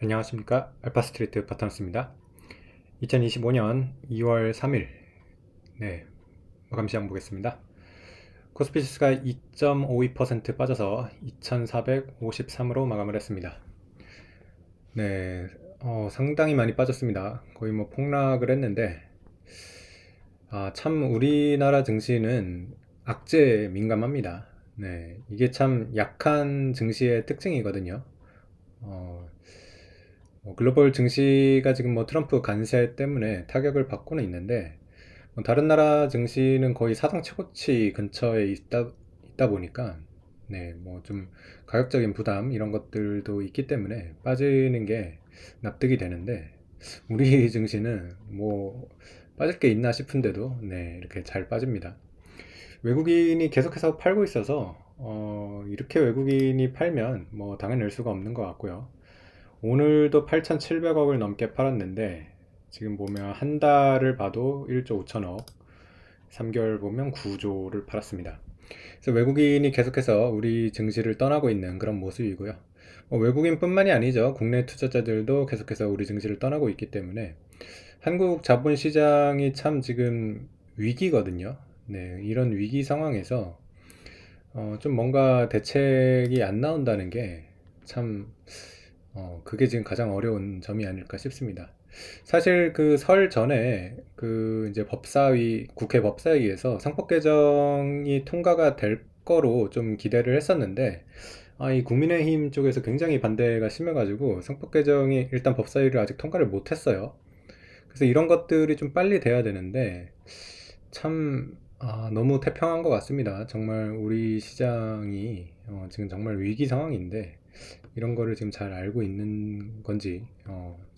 안녕하십니까. 알파스트리트 바텀스입니다. 2025년 2월 3일 마감 시장 보겠습니다. 코스피 지수가 2.52% 빠져서 2453으로 마감을 했습니다. 상당히 많이 빠졌습니다. 거의 뭐 폭락을 했는데 참 우리나라 증시는 악재에 민감합니다. 이게 참 약한 증시의 특징이거든요. 어, 글로벌 증시가 지금 뭐 트럼프 관세 때문에 타격을 받고는 있는데 다른 나라 증시는 거의 사상 최고치 근처에 있다 보니까 뭐 좀 가격적인 부담 이런 것들도 있기 때문에 빠지는 게 납득이 되는데 우리 증시는 뭐 빠질 게 있나 싶은데도 이렇게 잘 빠집니다. 외국인이 계속해서 팔고 있어서 이렇게 외국인이 팔면 뭐 당해낼 수가 없는 것 같고요. 오늘도 8,700억을 넘게 팔았는데 지금 보면 한 달을 봐도 1조 5천억, 3개월 보면 9조를 팔았습니다. 그래서 외국인이 계속해서 우리 증시를 떠나고 있는 그런 모습이고요. 외국인뿐만이 아니죠. 국내 투자자들도 계속해서 우리 증시를 떠나고 있기 때문에 한국 자본시장이 참 지금 위기거든요. 이런 위기 상황에서 좀 뭔가 대책이 안 나온다는 게참 그게 지금 가장 어려운 점이 아닐까 싶습니다. 사실 그 설 전에 그 이제 법사위, 국회 법사위에서 상법 개정이 통과가 될 거로 좀 기대를 했었는데, 이 국민의힘 쪽에서 굉장히 반대가 심해가지고 상법 개정이 일단 법사위를 아직 통과를 못 했어요. 그래서 이런 것들이 좀 빨리 돼야 되는데, 참, 너무 태평한 것 같습니다. 정말 우리 시장이 지금 정말 위기 상황인데, 이런 거를 지금 잘 알고 있는 건지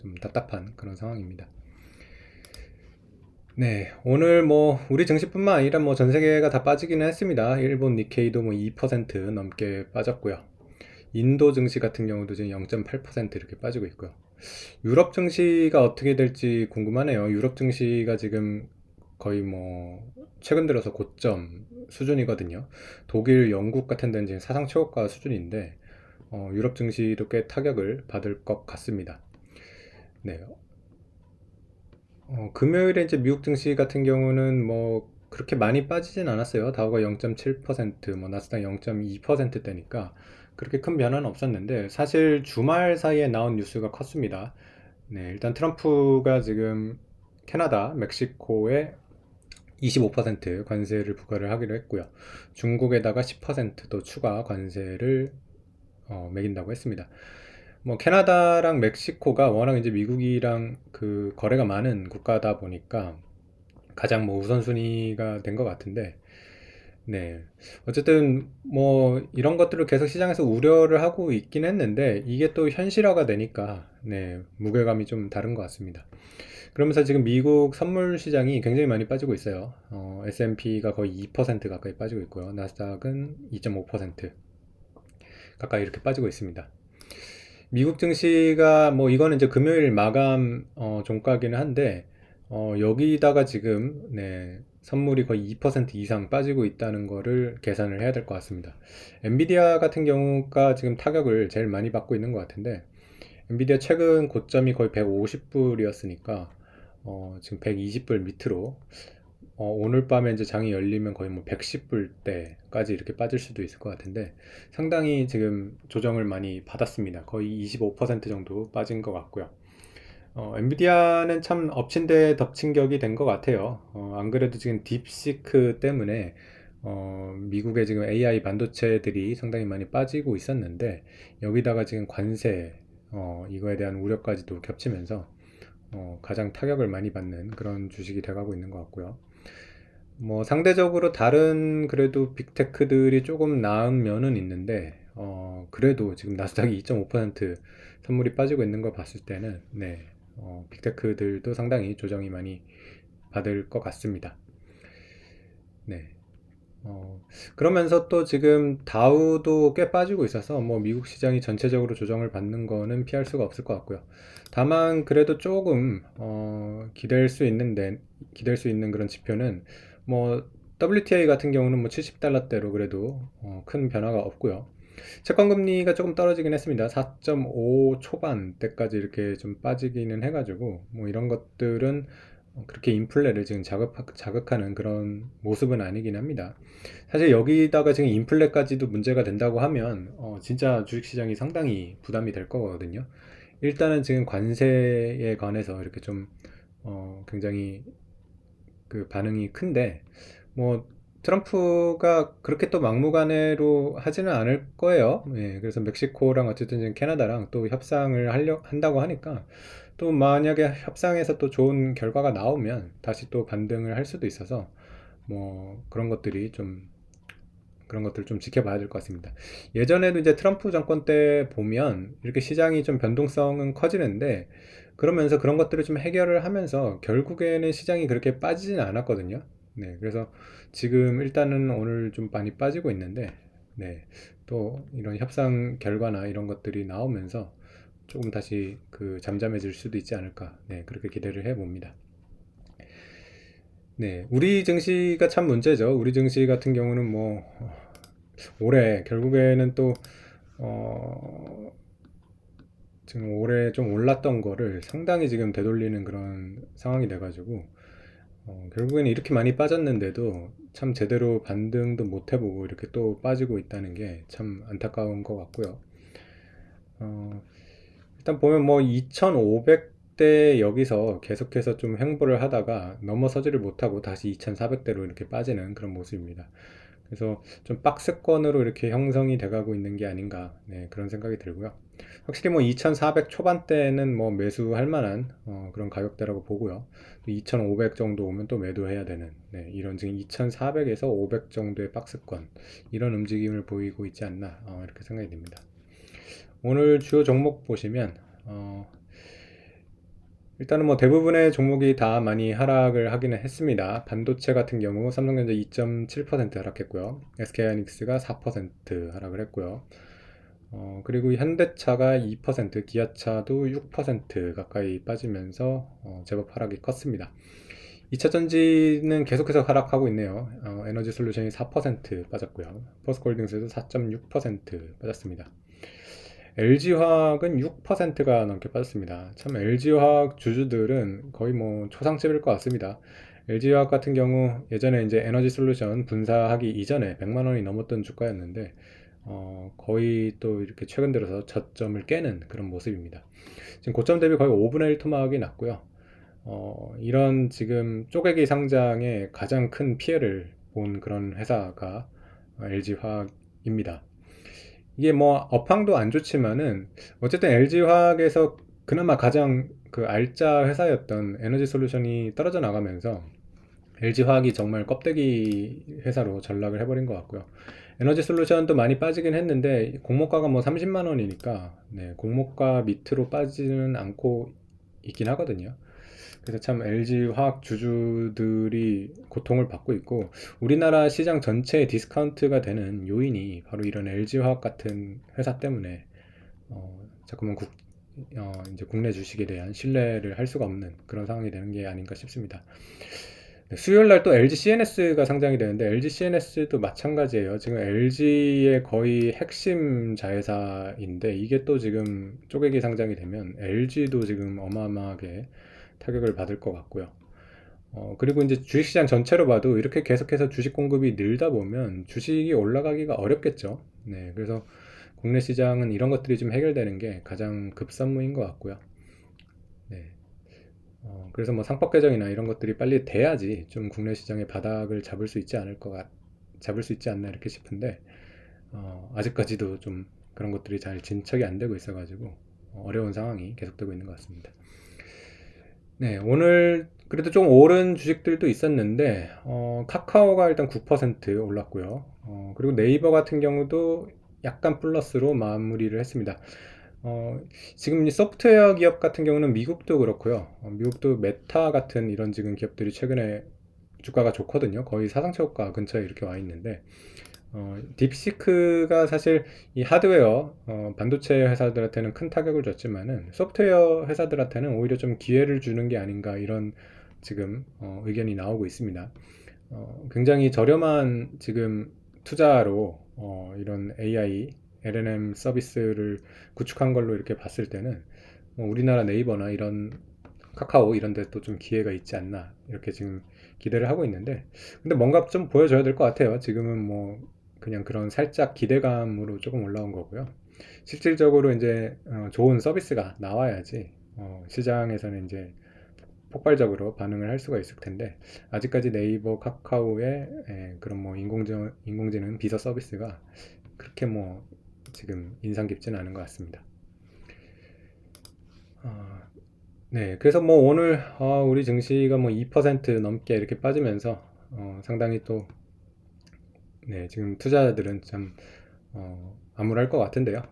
좀 답답한 그런 상황입니다. 오늘 뭐 우리 증시뿐만 아니라 뭐 전 세계가 다 빠지기는 했습니다. 일본 니케이도 뭐 2% 넘게 빠졌고요. 인도 증시 같은 경우도 지금 0.8% 이렇게 빠지고 있고요. 유럽 증시가 어떻게 될지 궁금하네요. 유럽 증시가 지금 거의 뭐 최근 들어서 고점 수준이거든요. 독일, 영국 같은 데는 지금 사상 최고가 수준인데 유럽 증시도 꽤 타격을 받을 것 같습니다. 네. 금요일에 이제 미국 증시 같은 경우는 뭐 그렇게 많이 빠지진 않았어요. 다우가 0.7%, 뭐 나스닥 0.2%대니까 그렇게 큰 변화는 없었는데 사실 주말 사이에 나온 뉴스가 컸습니다. 일단 트럼프가 지금 캐나다, 멕시코에 25% 관세를 부과를 하기로 했고요. 중국에다가 10%도 추가 관세를 매긴다고 했습니다. 뭐 캐나다랑 멕시코가 워낙 이제 미국이랑 그 거래가 많은 국가다 보니까 가장 뭐 우선순위가 된 것 같은데, 네. 어쨌든 뭐 이런 것들을 계속 시장에서 우려를 하고 있긴 했는데 이게 또 현실화가 되니까 무게감이 좀 다른 것 같습니다. 그러면서 지금 미국 선물 시장이 굉장히 많이 빠지고 있어요. S&P가 거의 2% 가까이 빠지고 있고요. 나스닥은 2.5% 가까이 이렇게 빠지고 있습니다. 미국 증시가 뭐 이거는 이제 금요일 마감 종가기는 한데 여기다가 지금 선물이 거의 2% 이상 빠지고 있다는 거를 계산을 해야 될 것 같습니다. 엔비디아 같은 경우가 지금 타격을 제일 많이 받고 있는 것 같은데 엔비디아 최근 고점이 거의 150불이었으니까 지금 120불 밑으로 오늘 밤에 이제 장이 열리면 거의 뭐 110불대까지 이렇게 빠질 수도 있을 것 같은데 상당히 지금 조정을 많이 받았습니다. 거의 25% 정도 빠진 것 같고요. 엔비디아는 참 엎친 데 덮친 격이 된 것 같아요. 안 그래도 지금 딥시크 때문에 미국의 지금 AI 반도체들이 상당히 많이 빠지고 있었는데 여기다가 지금 관세 이거에 대한 우려까지도 겹치면서 가장 타격을 많이 받는 그런 주식이 돼가고 있는 것 같고요. 뭐 상대적으로 다른 그래도 빅테크들이 조금 나은 면은 있는데 그래도 지금 나스닥이 2.5% 선물이 빠지고 있는 걸 봤을 때는 빅테크들도 상당히 조정이 많이 받을 것 같습니다. 네. 그러면서 또 지금 다우도 꽤 빠지고 있어서 뭐 미국 시장이 전체적으로 조정을 받는 거는 피할 수가 없을 것 같고요. 다만 그래도 조금 기댈 수 있는 그런 지표는 뭐 WTI 같은 경우는 뭐 70달러대로 그래도 큰 변화가 없고요. 채권 금리가 조금 떨어지긴 했습니다. 4.5 초반대까지 이렇게 좀 빠지기는 해가지고 뭐 이런 것들은 그렇게 인플레를 지금 자극하는 그런 모습은 아니긴 합니다. 사실 여기다가 지금 인플레까지도 문제가 된다고 하면 진짜 주식시장이 상당히 부담이 될 거거든요. 일단은 지금 관세에 관해서 이렇게 좀 굉장히 그 반응이 큰데 뭐 트럼프가 그렇게 또 막무가내로 하지는 않을 거예요. 예, 그래서 멕시코랑 어쨌든 지금 캐나다랑 또 협상을 한다고 하니까 또 만약에 협상에서 또 좋은 결과가 나오면 다시 또 반등을 할 수도 있어서 뭐 그런 것들 좀 지켜봐야 될 것 같습니다. 예전에도 이제 트럼프 정권 때 보면 이렇게 시장이 좀 변동성은 커지는데 그러면서 그런 것들을 좀 해결을 하면서 결국에는 시장이 그렇게 빠지진 않았거든요. 네, 그래서 지금 일단은 오늘 좀 많이 빠지고 있는데, 네, 또 이런 협상 결과나 이런 것들이 나오면서 조금 다시 그 잠잠해질 수도 있지 않을까, 네, 그렇게 기대를 해봅니다. 네, 우리 증시가 참 문제죠. 우리 증시 같은 경우는 뭐 올해 결국에는 또 어, 지금 올해 좀 올랐던 거를 상당히 지금 되돌리는 그런 상황이 돼가지고 결국에는 이렇게 많이 빠졌는데도 참 제대로 반등도 못 해보고 이렇게 또 빠지고 있다는 게 참 안타까운 것 같고요. 어, 일단 보면 뭐 2,500대 여기서 계속해서 좀 횡보를 하다가 넘어서지를 못하고 다시 2,400대로 이렇게 빠지는 그런 모습입니다. 그래서 좀 박스권으로 이렇게 형성이 돼가고 있는 게 아닌가, 네, 그런 생각이 들고요. 확실히 뭐 2,400 초반대는 뭐 매수할 만한 그런 가격대라고 보고요. 2,500 정도 오면 또 매도해야 되는, 네, 이런 지금 2,400에서 500 정도의 박스권 이런 움직임을 보이고 있지 않나, 이렇게 생각이 듭니다. 오늘 주요 종목 보시면 일단은 뭐 대부분의 종목이 다 많이 하락을 하기는 했습니다. 반도체 같은 경우 삼성전자 2.7% 하락했고요. SK하이닉스가 4% 하락을 했고요. 그리고 현대차가 2%, 기아차도 6% 가까이 빠지면서 제법 하락이 컸습니다. 2차전지는 계속해서 하락하고 있네요. 에너지솔루션이 4% 빠졌고요. 포스코홀딩스도 4.6% 빠졌습니다. LG화학은 6%가 넘게 빠졌습니다. 참 LG화학 주주들은 거의 뭐 초상집일 것 같습니다. LG화학 같은 경우 예전에 이제 에너지 솔루션 분사하기 이전에 100만 원이 넘었던 주가였는데 거의 또 이렇게 최근 들어서 저점을 깨는 그런 모습입니다. 지금 고점 대비 거의 5분의 1 토막이 났고요. 이런 지금 쪼개기 상장에 가장 큰 피해를 본 그런 회사가 LG화학입니다. 이게 뭐 업황도 안 좋지만은 어쨌든 LG화학에서 그나마 가장 그 알짜 회사였던 에너지 솔루션이 떨어져 나가면서 LG화학이 정말 껍데기 회사로 전락을 해버린 것 같고요. 에너지 솔루션도 많이 빠지긴 했는데 공모가가 뭐 30만 원이니까 네, 공모가 밑으로 빠지는 않고 있긴 하거든요. 그래서 참 LG 화학 주주들이 고통을 받고 있고 우리나라 시장 전체의 디스카운트가 되는 요인이 바로 이런 LG 화학 같은 회사 때문에 자꾸만 이제 국내 주식에 대한 신뢰를 할 수가 없는 그런 상황이 되는 게 아닌가 싶습니다. 네, 수요일 날 또 LG CNS가 상장이 되는데 LG CNS도 마찬가지예요. 지금 LG의 거의 핵심 자회사인데 이게 또 지금 쪼개기 상장이 되면 LG도 지금 어마어마하게 타격을 받을 것 같고요. 그리고 이제 주식시장 전체로 봐도 이렇게 계속해서 주식 공급이 늘다 보면 주식이 올라가기가 어렵겠죠. 네, 그래서 국내 시장은 이런 것들이 좀 해결되는 게 가장 급선무인 것 같고요. 네. 그래서 뭐 상법 개정이나 이런 것들이 빨리 돼야지 좀 국내 시장의 바닥을 잡을 수 있지 않나 이렇게 싶은데 아직까지도 좀 그런 것들이 잘 진척이 안 되고 있어가지고 어려운 상황이 계속되고 있는 것 같습니다. 네, 오늘 그래도 좀 오른 주식들도 있었는데 카카오가 일단 9% 올랐고요. 그리고 네이버 같은 경우도 약간 플러스로 마무리를 했습니다. 어, 지금 이 소프트웨어 기업 같은 경우는 미국도 그렇고요. 미국도 메타 같은 이런 지금 기업들이 최근에 주가가 좋거든요. 거의 사상 최고가 근처에 이렇게 와 있는데 딥시크가 사실 이 하드웨어 반도체 회사들한테는 큰 타격을 줬지만은 소프트웨어 회사들한테는 오히려 좀 기회를 주는 게 아닌가 이런 지금 의견이 나오고 있습니다. 굉장히 저렴한 지금 투자로 이런 AI LLM 서비스를 구축한 걸로 이렇게 봤을 때는 뭐 우리나라 네이버나 이런 카카오 이런 데 또 좀 기회가 있지 않나 이렇게 지금 기대를 하고 있는데, 근데 뭔가 좀 보여줘야 될 것 같아요. 지금은 뭐 그냥 그런 살짝 기대감으로 조금 올라온 거고요. 실질적으로 이제 좋은 서비스가 나와야지 시장에서는 이제 폭발적으로 반응을 할 수가 있을 텐데, 아직까지 네이버, 카카오의 그런 뭐 인공지능 비서 서비스가 그렇게 뭐 지금 인상 깊지는 않은 것 같습니다. 어, 네, 그래서 뭐 오늘 우리 증시가 뭐 2% 넘게 이렇게 빠지면서 상당히 또 네, 지금 투자자들은 참 암울할 것 같은데요.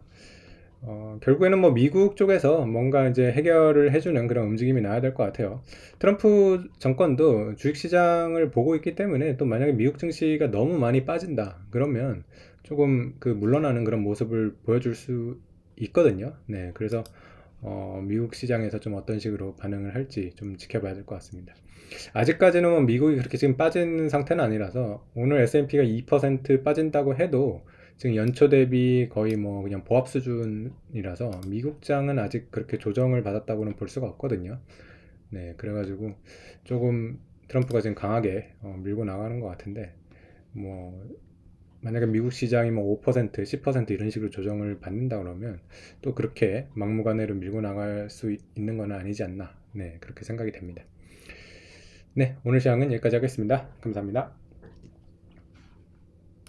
결국에는 뭐 미국 쪽에서 뭔가 이제 해결을 해주는 그런 움직임이 나야 될 것 같아요. 트럼프 정권도 주식시장을 보고 있기 때문에, 또 만약에 미국 증시가 너무 많이 빠진다 그러면 조금 그 물러나는 그런 모습을 보여줄 수 있거든요. 네, 그래서 미국 시장에서 좀 어떤 식으로 반응을 할지 좀 지켜봐야 될 것 같습니다. 아직까지는 뭐 미국이 그렇게 지금 빠진 상태는 아니라서, 오늘 S&P가 2% 빠진다고 해도 지금 연초 대비 거의 뭐 그냥 보합 수준이라서 미국장은 아직 그렇게 조정을 받았다고는 볼 수가 없거든요. 네, 그래가지고 조금 트럼프가 지금 강하게 밀고 나가는 것 같은데, 뭐 만약에 미국 시장이 뭐 5%, 10% 이런 식으로 조정을 받는다 그러면 또 그렇게 막무가내로 밀고 나갈 수 있는 건 아니지 않나. 네, 그렇게 생각이 됩니다. 네, 오늘 시황은 여기까지 하겠습니다. 감사합니다.